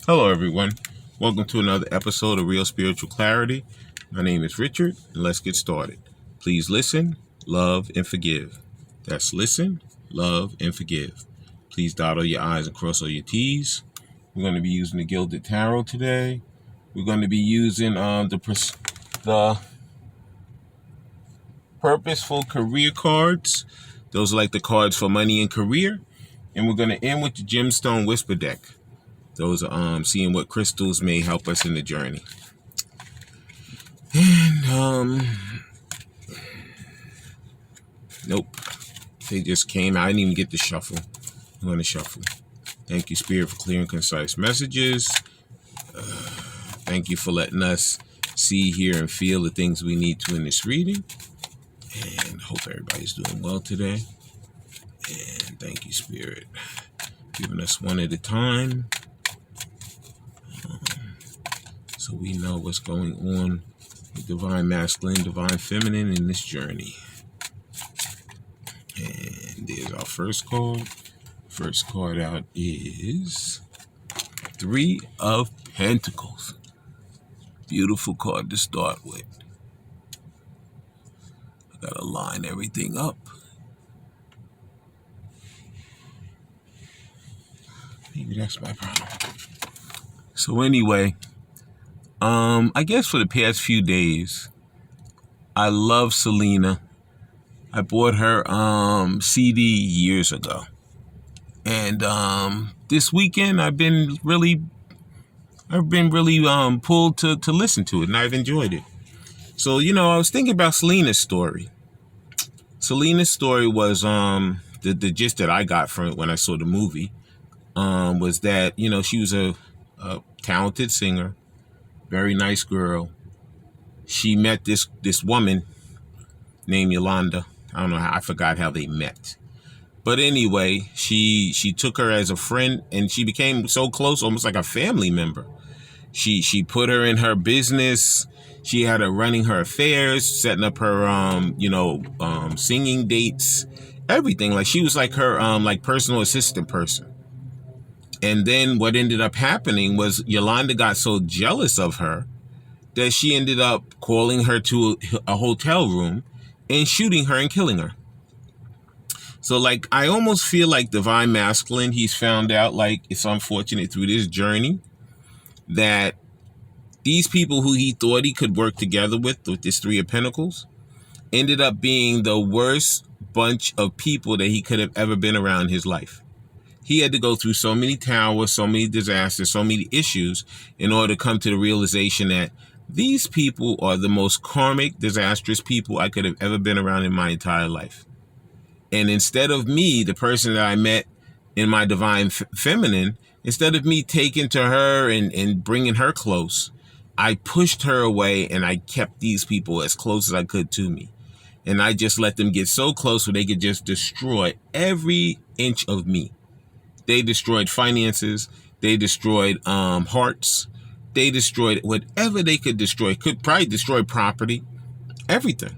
Hello, everyone. Welcome to another episode of Real Spiritual Clarity. My name is Richard, and let's get started. Please listen, love, and forgive. That's listen, love, and forgive. Please dot all your I's and cross all your T's. We're going to be using the Gilded Tarot today. We're going to be using the Purposeful Career cards. Those are like the cards for money and career. And we're going to end with the Gemstone Whisper deck. Those are seeing what crystals may help us in the journey. And nope. They just came. I didn't even get to shuffle. I'm going to shuffle. Thank you, Spirit, for clear and concise messages. Thank you for letting us see, hear, and feel the things we need to in this reading. And I hope everybody's doing well today. And thank you, Spirit, giving us one at a time. So we know what's going on with Divine Masculine, Divine Feminine in this journey. And there's our first card. First card out is Three of Pentacles. Beautiful card to start with. I gotta line everything up. Maybe that's my problem. So anyway, I guess for the past few days, I love Selena. I bought her CD years ago. And this weekend I've been really pulled to listen to it, and I've enjoyed it. So, I was thinking about Selena's story. Selena's story was the gist that I got from it when I saw the movie was that, she was a talented singer, very nice girl. She met this woman named Yolanda. I don't know how, I forgot how they met. But anyway, she took her as a friend, and she became so close, almost like a family member. She put her in her business. She had her running her affairs, setting up her singing dates, everything. Like she was like her personal assistant person. And then what ended up happening was Yolanda got so jealous of her that she ended up calling her to a hotel room and shooting her and killing her. So, I almost feel like Divine Masculine, he's found out, it's unfortunate through this journey, that these people who he thought he could work together with this Three of Pentacles, ended up being the worst bunch of people that he could have ever been around in his life. He had to go through so many towers, so many disasters, so many issues in order to come to the realization that these people are the most karmic, disastrous people I could have ever been around in my entire life. And instead of me, the person that I met in my Divine Feminine, instead of me taking to her and bringing her close, I pushed her away and I kept these people as close as I could to me. And I just let them get so close where they could just destroy every inch of me. They destroyed finances. They destroyed hearts. They destroyed whatever they could destroy. Could probably destroy property, everything.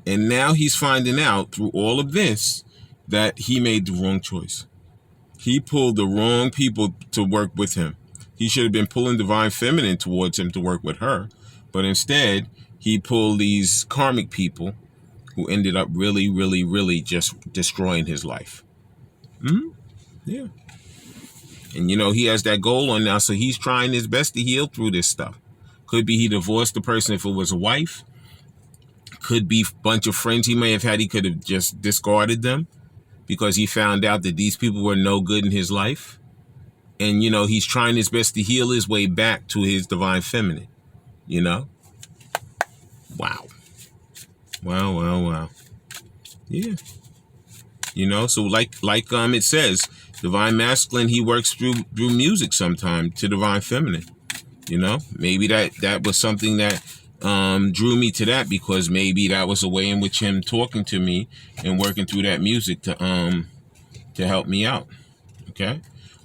And now he's finding out through all of this that he made the wrong choice. He pulled the wrong people to work with him. He should have been pulling Divine Feminine towards him to work with her. But instead, he pulled these karmic people who ended up really, really, really just destroying his life. Yeah. And, he has that goal on now, so he's trying his best to heal through this stuff. Could be he divorced the person if it was a wife. Could be a bunch of friends he may have had. He could have just discarded them because he found out that these people were no good in his life. And, he's trying his best to heal his way back to his Divine Feminine, Wow. Wow. Yeah. So like it says, Divine Masculine, he works through music sometime to Divine Feminine. Maybe that was something that drew me to that, because maybe that was a way in which him talking to me and working through that music to help me out. Okay.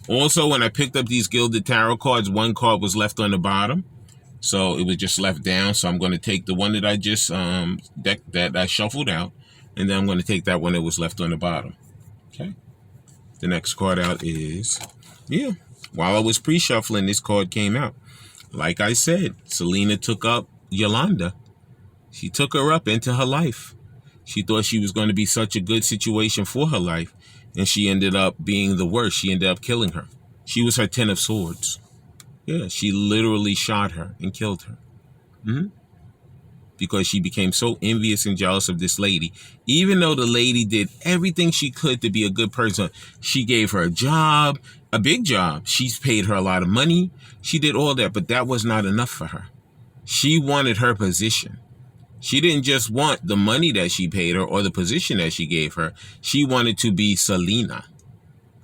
Also, when I picked up these Gilded Tarot cards, one card was left on the bottom. So it was just left down. So I'm going to take the one that I just that I shuffled out, and then I'm going to take that one that was left on the bottom. Okay. The next card out is, While I was pre-shuffling, this card came out. Like I said, Selena took up Yolanda. She took her up into her life. She thought she was going to be such a good situation for her life, and she ended up being the worst. She ended up killing her. She was her 10 of swords. Yeah, she literally shot her and killed her. Because she became so envious and jealous of this lady. Even though the lady did everything she could to be a good person. She gave her a job, a big job. She's paid her a lot of money. She did all that, but that was not enough for her. She wanted her position. She didn't just want the money that she paid her or the position that she gave her. She wanted to be Selena.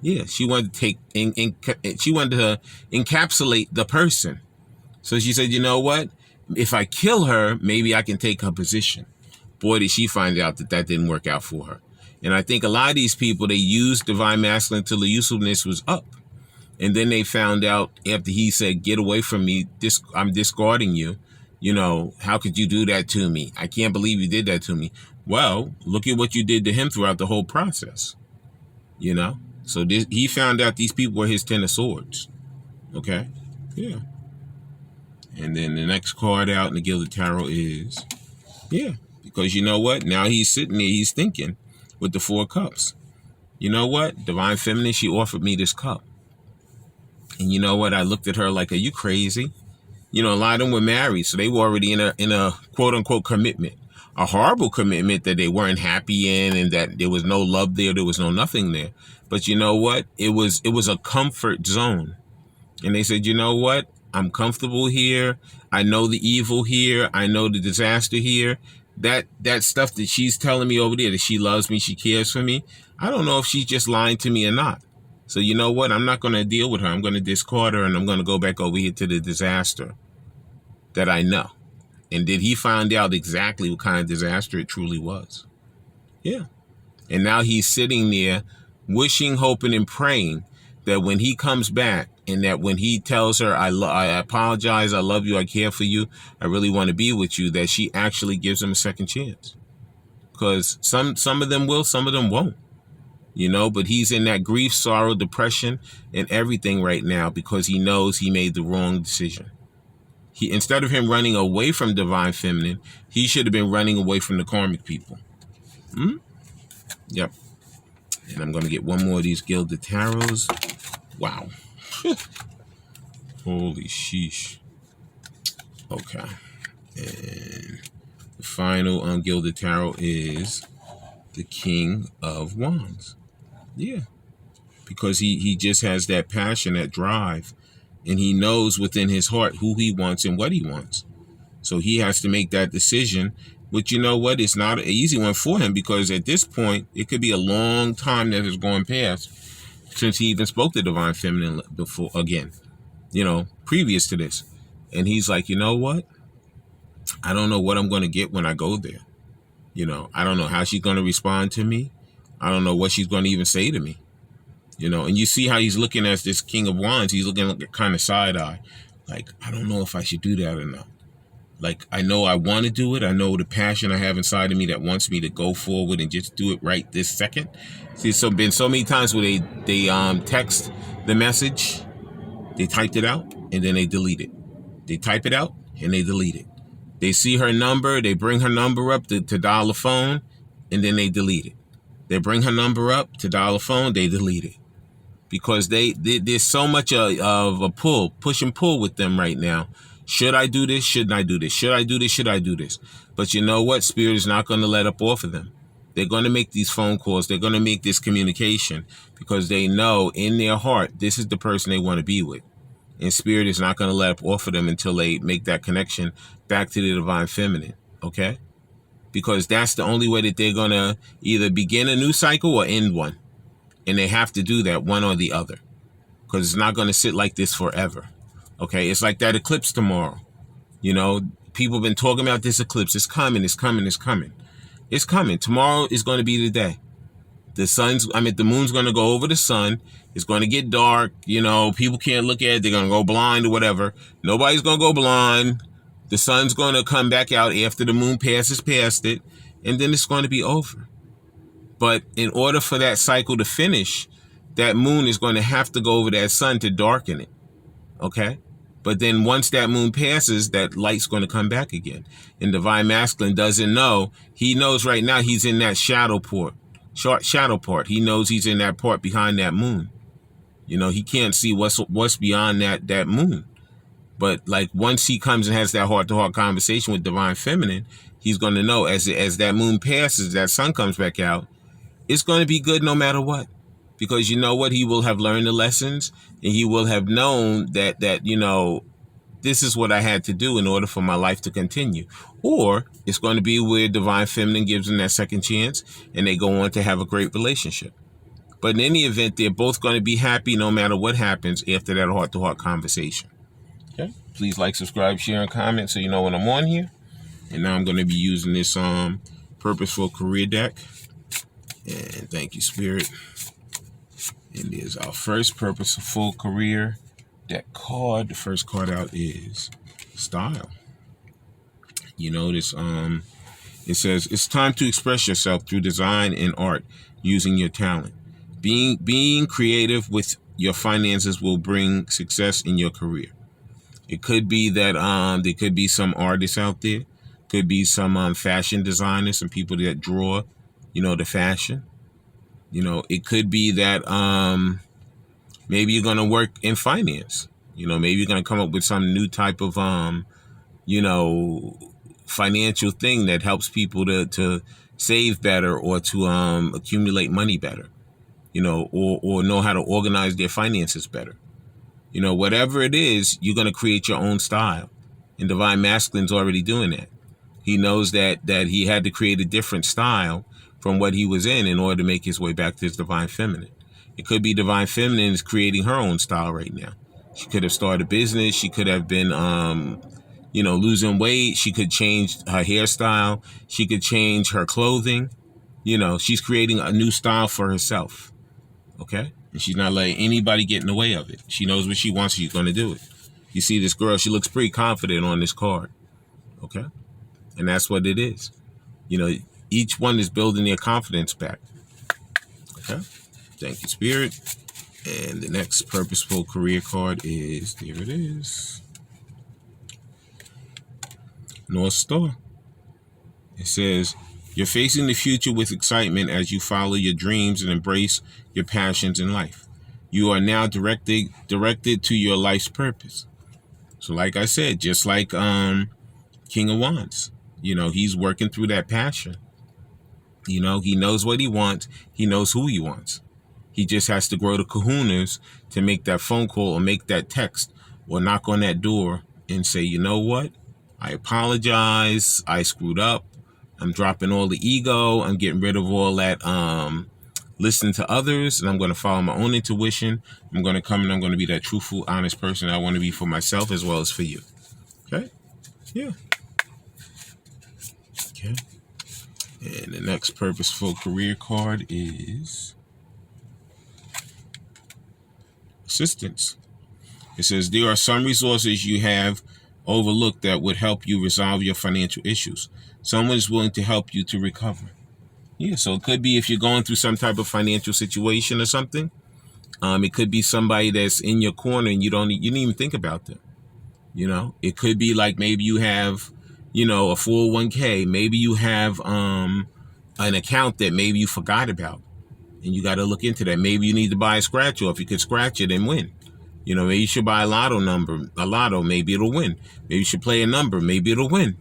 Yeah, she wanted to she wanted to encapsulate the person. So she said, you know what? If I kill her, maybe I can take her position. Boy, did she find out that that didn't work out for her. And I think a lot of these people, they used divine masculine till the usefulness was up. And then they found out after he said, get away from me, I'm discarding you. You know, how could you do that to me? I can't believe you did that to me. Well, look at what you did to him throughout the whole process. You know? So he found out these people were his 10 of swords. Okay? Yeah. And then the next card out in the Gilded Tarot is, yeah, because you know what? Now he's sitting there, he's thinking with the 4 cups. You know what? Divine Feminine, she offered me this cup. And you know what? I looked at her like, are you crazy? You know, a lot of them were married, so they were already in a quote unquote commitment, a horrible commitment that they weren't happy in, and that there was no love there, there was no nothing there. But you know what? It was a comfort zone. And they said, you know what? I'm comfortable here. I know the evil here. I know the disaster here. That stuff that she's telling me over there, that she loves me, she cares for me, I don't know if she's just lying to me or not. So you know what? I'm not going to deal with her. I'm going to discard her, and I'm going to go back over here to the disaster that I know. And did he find out exactly what kind of disaster it truly was? Yeah. And now he's sitting there wishing, hoping, and praying that when he comes back, and that when he tells her, I apologize, I love you, I care for you, I really want to be with you, that she actually gives him a second chance. Because some of them will, some of them won't. You know, but he's in that grief, sorrow, depression, and everything right now because he knows he made the wrong decision. Instead of him running away from Divine Feminine, he should have been running away from the Karmic people. Yep. And I'm going to get one more of these Gilded Tarots. Wow. Holy sheesh. Okay. And the final Gilded Tarot is the King of Wands. Yeah. Because he just has that passion, that drive. And he knows within his heart who he wants and what he wants. So he has to make that decision. But you know what? It's not an easy one for him because at this point, it could be a long time that has gone past since he even spoke to Divine Feminine before, again, you know, previous to this. And he's like, you know what? I don't know what I'm going to get when I go there. You know, I don't know how she's going to respond to me. I don't know what she's going to even say to me. You know, and you see how he's looking at this King of Wands. He's looking like kind of side eye. Like, I don't know if I should do that or not. Like, I know I want to do it. I know the passion I have inside of me that wants me to go forward and just do it right this second. See, so been so many times where they text the message, they typed it out, and then they delete it. They type it out, and they delete it. They see her number, they bring her number up to dial a phone, and then they delete it. They bring her number up to dial a phone, they delete it. Because there's so much of a push and pull with them right now. Should I do this? Shouldn't I do this? Should I do this? Should I do this? But you know what? Spirit is not going to let up off of them. They're going to make these phone calls. They're going to make this communication because they know in their heart, this is the person they want to be with. And Spirit is not going to let up off of them until they make that connection back to the Divine Feminine. Okay? Because that's the only way that they're going to either begin a new cycle or end one. And they have to do that, one or the other. Because it's not going to sit like this forever. Okay, it's like that eclipse tomorrow. You know, people have been talking about this eclipse. It's coming, it's coming, it's coming. It's coming. Tomorrow is going to be the day. The moon's going to go over the sun. It's going to get dark. You know, people can't look at it. They're going to go blind or whatever. Nobody's going to go blind. The sun's going to come back out after the moon passes past it. And then it's going to be over. But in order for that cycle to finish, that moon is going to have to go over that sun to darken it. Okay? But then once that moon passes, that light's going to come back again. And divine masculine doesn't know. He knows right now he's in that shadow part. He knows he's in that part behind that moon. You know, he can't see what's beyond that moon. But like once he comes and has that heart-to-heart conversation with divine feminine, he's going to know as that moon passes, that sun comes back out, it's going to be good no matter what. Because you know what? He will have learned the lessons, and he will have known that you know, this is what I had to do in order for my life to continue. Or it's going to be where divine feminine gives them that second chance and they go on to have a great relationship. But in any event, they're both going to be happy no matter what happens after that heart-to-heart conversation. Okay? Please like, subscribe, share, and comment so you know when I'm on here. And now I'm going to be using this Purposeful Career deck. And thank you, Spirit. And there's our first Purposeful Career deck card. The first card out is Style. You notice it says it's time to express yourself through design and art using your talent. Being creative with your finances will bring success in your career. It could be that there could be some artists out there, could be some fashion designers, some people that draw, you know, the fashion. You know, it could be that maybe you're gonna work in finance. You know, maybe you're gonna come up with some new type of you know, financial thing that helps people to save better or to accumulate money better. You know, or know how to organize their finances better. You know, whatever it is, you're going to create your own style. And divine masculine's already doing that. He knows that he had to create a different style from what he was in order to make his way back to his divine feminine. It could be divine feminine is creating her own style right now. She could have started a business. She could have been, you know, losing weight. She could change her hairstyle. She could change her clothing. You know, she's creating a new style for herself. Okay? And she's not letting anybody get in the way of it. She knows what she wants. She's going to do it. You see this girl, she looks pretty confident on this card. Okay? And that's what it is. You know, each one is building their confidence back. Okay? Thank you, Spirit. And the next Purposeful Career card is, there it is, North Star. It says, you're facing the future with excitement as you follow your dreams and embrace your passions in life. You are now directed to your life's purpose. So like I said, just like King of Wands, you know, he's working through that passion. You know, he knows what he wants. He knows who he wants. He just has to grow the kahunas to make that phone call or make that text or knock on that door and say, you know what? I apologize. I screwed up. I'm dropping all the ego. I'm getting rid of all that listening to others, and I'm going to follow my own intuition. I'm going to come and I'm going to be that truthful, honest person I want to be for myself as well as for you. Okay? Yeah. Okay. And the next Purposeful Career card is Assistance. It says, there are some resources you have overlooked that would help you resolve your financial issues. Someone is willing to help you to recover. Yeah, so it could be if you're going through some type of financial situation or something. It could be somebody that's in your corner and you didn't even think about them. You know, it could be like maybe you have, you know, a 401k. Maybe you have an account that maybe you forgot about, and you got to look into that. Maybe you need to buy a scratch off. You could scratch it and win. You know, maybe you should buy a lotto. Maybe it'll win. Maybe you should play a number. Maybe it'll win.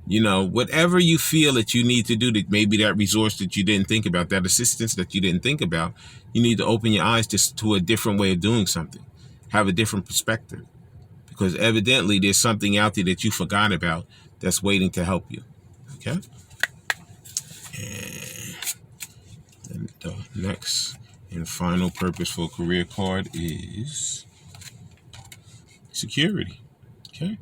You know, whatever you feel that you need to do, that maybe that resource that you didn't think about, that assistance that you didn't think about, you need to open your eyes to a different way of doing something. Have a different perspective. Because evidently there's something out there that you forgot about that's waiting to help you. Okay? And the next and final Purposeful Career card is Security. Okay?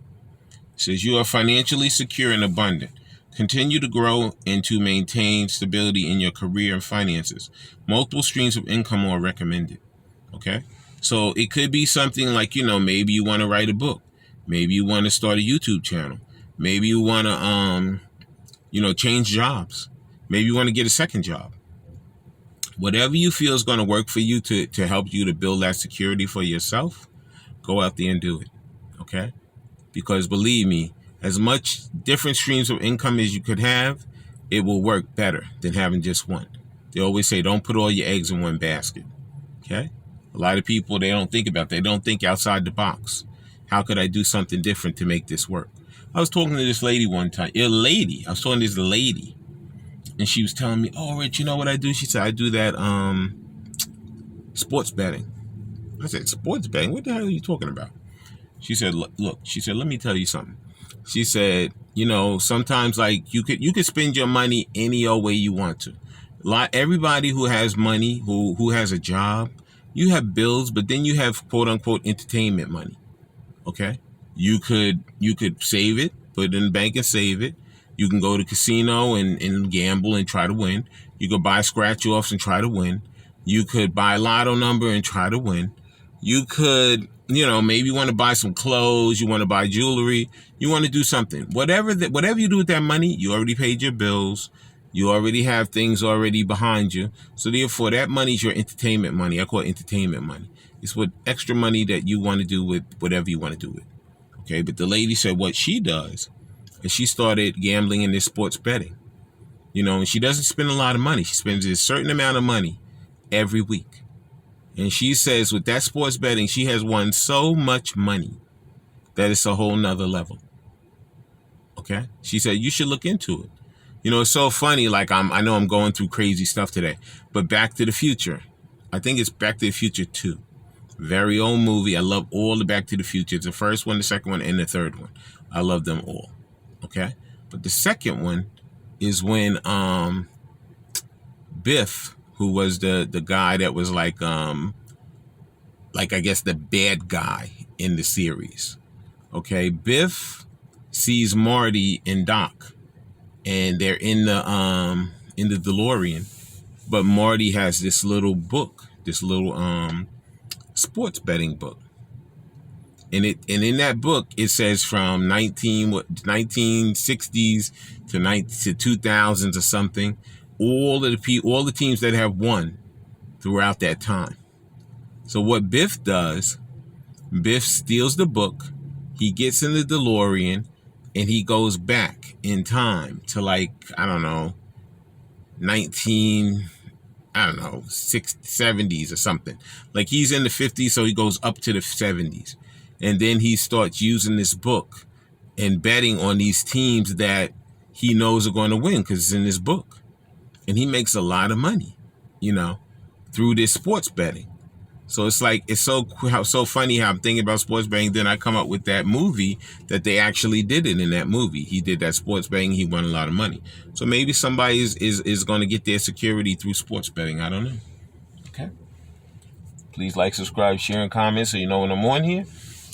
It says you are financially secure and abundant. Continue to grow and to maintain stability in your career and finances. Multiple streams of income are recommended. Okay? So it could be something like, you know, maybe you want to write a book. Maybe you want to start a YouTube channel. Maybe you want to, you know, change jobs. Maybe you want to get a second job. Whatever you feel is going to work for you to help you to build that security for yourself, go out there and do it. Okay? Because believe me, as much different streams of income as you could have, it will work better than having just one. They always say, don't put all your eggs in one basket. Okay? A lot of people, they don't think about that. They don't think outside the box. How could I do something different to make this work? I was talking to this lady one time. I was talking to this lady. And she was telling me, oh, Rich, you know what I do? She said, I do that sports betting. I said, sports betting? What the hell are you talking about? She said, look, she said, let me tell you something. She said, sometimes like you could spend your money any old way you want to. Everybody who has money, who has a job, you have bills, but then you have quote unquote entertainment money. Okay? You could save it, put it in the bank and save it. You can go to casino and gamble and try to win. You could buy scratch offs and try to win. You could buy a lotto number and try to win. You could, maybe you want to buy some clothes, you want to buy jewelry, you want to do something. Whatever you do with that money, you already paid your bills. You already have things already behind you. So therefore, that money is your entertainment money. I call it entertainment money. It's what extra money that you want to do with whatever you want to do with. Okay, but the lady said what she does is she started gambling in this sports betting. And she doesn't spend a lot of money. She spends a certain amount of money every week. And she says with that sports betting, she has won so much money that it's a whole nother level. Okay? She said, you should look into it. It's so funny. Like I know I'm going through crazy stuff today, but Back to the Future, I think it's Back to the Future 2. Very old movie. I love all the Back to the Future. It's the first one, the second one, and the third one. I love them all. Okay? But the second one is when Biff, who was the guy that was like I guess the bad guy in the series. Okay, Biff sees Marty and Doc, and they're in the DeLorean, but Marty has this little book, this little sports betting book. And in that book it says from 1960s to 2000s or something, all the teams that have won throughout that time. So what Biff does, Biff steals the book, he gets in the DeLorean, and he goes back in time to 70s or something. Like he's in the 50s, so he goes up to the 70s. And then he starts using this book and betting on these teams that he knows are going to win because it's in this book. And he makes a lot of money, through this sports betting. So it's like, it's so funny how I'm thinking about sports betting. Then I come up with that movie that they actually did it in that movie. He did that sports betting. He won a lot of money. So maybe somebody is going to get their security through sports betting. I don't know. Okay. Please like, subscribe, share, and comment so you know when I'm on here.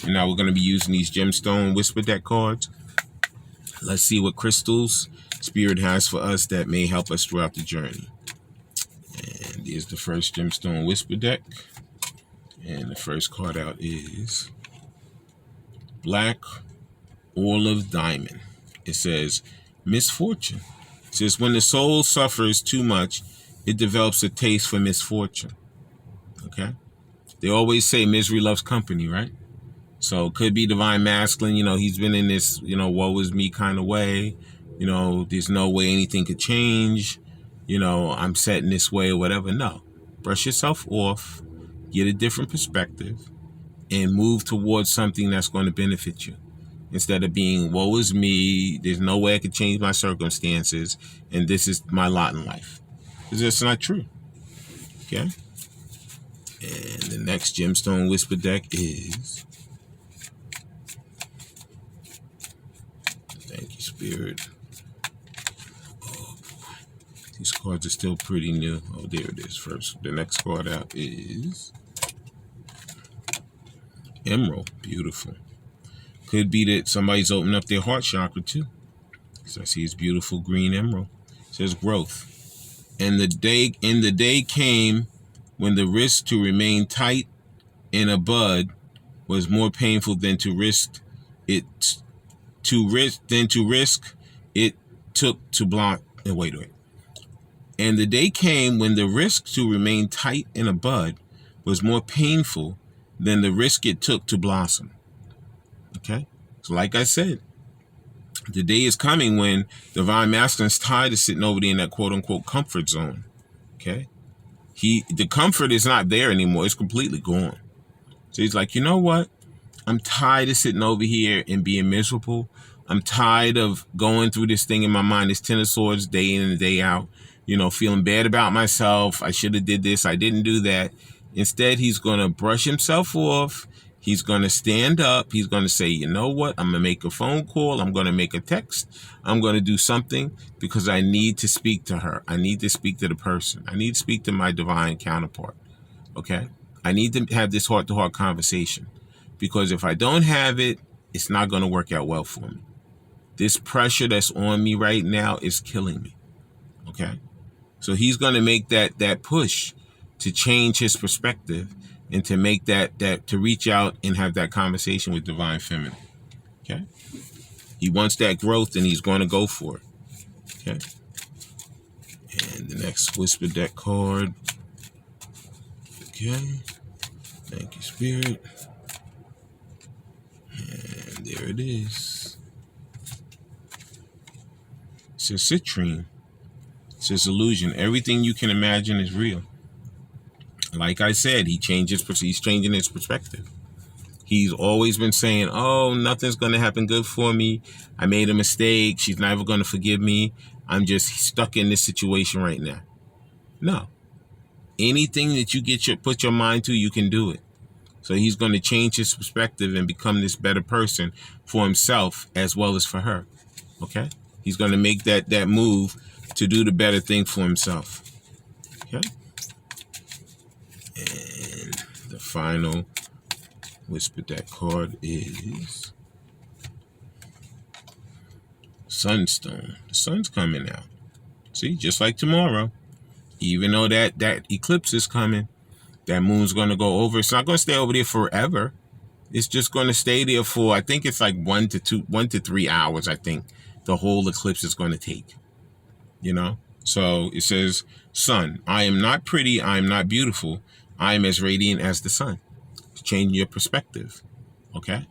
And now we're going to be using these gemstone whisper deck cards. Let's see what crystals Spirit has for us that may help us throughout the journey. And here's the first gemstone whisper deck. And the first card out is Black Olive Diamond. It says, misfortune. It says, when the soul suffers too much, it develops a taste for misfortune. Okay? They always say misery loves company, right? So it could be divine masculine. He's been in this, woe is me kind of way. There's no way anything could change. I'm set in this way or whatever. No. Brush yourself off. Get a different perspective and move towards something that's going to benefit you. Instead of being, woe is me, there's no way I could change my circumstances, and this is my lot in life. Because that's not true. Okay? And the next gemstone whisper deck is... Thank you, Spirit. Oh, boy. These cards are still pretty new. Oh, there it is first. The next card out is... Emerald. Beautiful. Could be that somebody's opening up their heart chakra too. So I see this beautiful green emerald. It says growth. And the day came when the risk to remain tight in a bud was more painful than to risk it took to block and wait. And the day came when the risk to remain tight in a bud was more painful than the risk it took to blossom. Okay? So like I said, the day is coming when divine masculine's tired of sitting over there in that quote unquote comfort zone. Okay? The comfort is not there anymore. It's completely gone. So he's like, you know what? I'm tired of sitting over here and being miserable. I'm tired of going through this thing in my mind, this 10 of swords, day in and day out, feeling bad about myself. I should have did this. I didn't do that. Instead, he's going to brush himself off. He's going to stand up. He's going to say, you know what? I'm going to make a phone call. I'm going to make a text. I'm going to do something because I need to speak to her. I need to speak to the person. I need to speak to my divine counterpart. Okay? I need to have this heart-to-heart conversation because if I don't have it, it's not going to work out well for me. This pressure that's on me right now is killing me. Okay? So he's going to make that push to change his perspective and to make that to reach out and have that conversation with divine feminine. Okay? He wants that growth and he's going to go for it. Okay? And the next whisper deck card. Okay. Thank you, Spirit. And there it is. It says citrine. It says illusion. Everything you can imagine is real. Like I said, he's changing his perspective. He's always been saying, oh, nothing's going to happen good for me. I made a mistake. She's never going to forgive me. I'm just stuck in this situation right now. No. Anything that you put your mind to, you can do it. So he's going to change his perspective and become this better person for himself as well as for her. Okay? He's going to make that move to do the better thing for himself. Okay? And the final whisper deck card is Sunstone. The sun's coming out. See, just like tomorrow. Even though that eclipse is coming, that moon's going to go over. It's not going to stay over there forever. It's just going to stay there for, I think it's like 1 to 3 hours, I think the whole eclipse is going to take. So it says, sun, I am not pretty. I am not beautiful. I am as radiant as the sun. Change your perspective. Okay?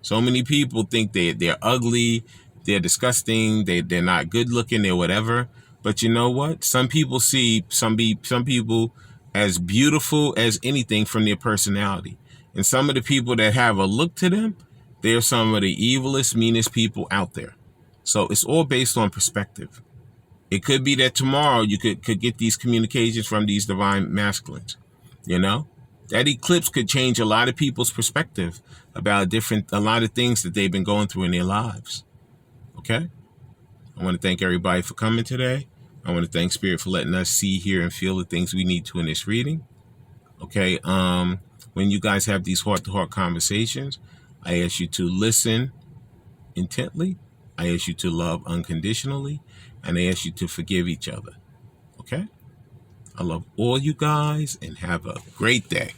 So many people think they're ugly, they're disgusting, they're not good looking, they're whatever. But you know what? Some people see some people as beautiful as anything from their personality. And some of the people that have a look to them, they're some of the evilest, meanest people out there. So it's all based on perspective. It could be that tomorrow you could get these communications from these divine masculines. That eclipse could change a lot of people's perspective about a lot of things that they've been going through in their lives. Okay? I want to thank everybody for coming today. I want to thank Spirit for letting us see, hear, and feel the things we need to in this reading. Okay? When you guys have these heart-to-heart conversations, I ask you to listen intently. I ask you to love unconditionally. And I ask you to forgive each other. Okay? I love all you guys and have a great day.